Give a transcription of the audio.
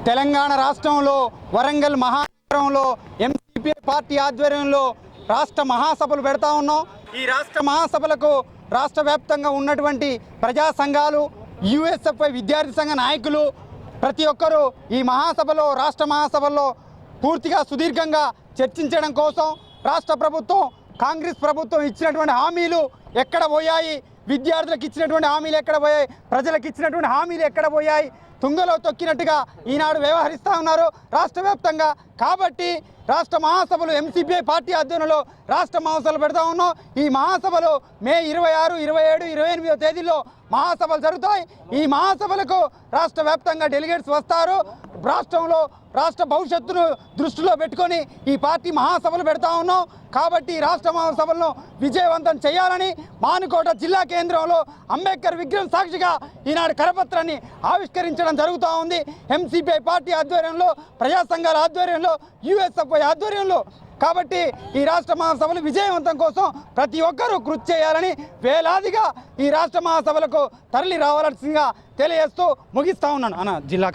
తెలంగాణ రాష్ట్రంలో వరంగల్ మహానగరంలో MCP party ఆధ్వర్యంలో రాష్ట్ర మహాసభలు పెడతా ఉన్నాం. ఈ రాష్ట్ర మహాసభలకు రాష్ట్ర వ్యాప్తంగా ఉన్నటువంటి ప్రజా సంఘాలు, యూఎస్ఎఫ్ఐ విద్యార్థి సంఘ నాయకులు ప్రతి ఒక్కరూ ఈ మహాసభలో, రాష్ట్ర మహాసభల్లో పూర్తిగా సుదీర్ఘంగా చర్చించడం కోసం రాష్ట్ర ప్రభుత్వం, కాంగ్రెస్ ప్రభుత్వం ఇచ్చినటువంటి హామీలు ఎక్కడ పోయాయి, విద్యార్థులకు ఇచ్చినటువంటి హామీలు ఎక్కడ పోయాయి, ప్రజలకు ఇచ్చినటువంటి హామీలు ఎక్కడ పోయాయి, తుంగలో తొక్కినట్టుగా ఈనాడు వ్యవహరిస్తూ ఉన్నారు రాష్ట్ర వ్యాప్తంగా. కాబట్టి రాష్ట్ర మహాసభలు ఎంసీపీ పార్టీ ఆధ్వర్యంలో రాష్ట్ర మహాసభలు పెడతా ఉన్నాం. ఈ మహాసభలు మే 26, 27, 28 తేదీల్లో మహాసభలు జరుగుతాయి. ఈ మహాసభలకు రాష్ట్ర వ్యాప్తంగా డెలిగేట్స్ వస్తారు. రాష్ట్రంలో రాష్ట్ర భవిష్యత్తును దృష్టిలో పెట్టుకొని ఈ పార్టీ మహాసభలు పెడతా ఉన్నాం. కాబట్టి రాష్ట్ర మహాసభలను విజయవంతం చేయాలని మానుకోట జిల్లా కేంద్రంలో అంబేద్కర్ విగ్రహం సాక్షిగా ఈనాడు కరపత్రాన్ని ఆవిష్కరించడం జరుగుతూ ఉంది. ఎంసీపీ పార్టీ ఆధ్వర్యంలో, ప్రజా సంఘాల ఆధ్వర్యంలో, యూఎస్ఎఫ్ఐ ఆధ్వర్యంలో. కాబట్టి ఈ రాష్ట్ర మహాసభలు విజయవంతం కోసం ప్రతి ఒక్కరూ కృషి చేయాలని, వేలాదిగా ఈ రాష్ట్ర మహాసభలకు తరలి రావాల్సిందిగా తెలియజేస్తూ ముగిస్తా ఉన్నాను. జిల్లా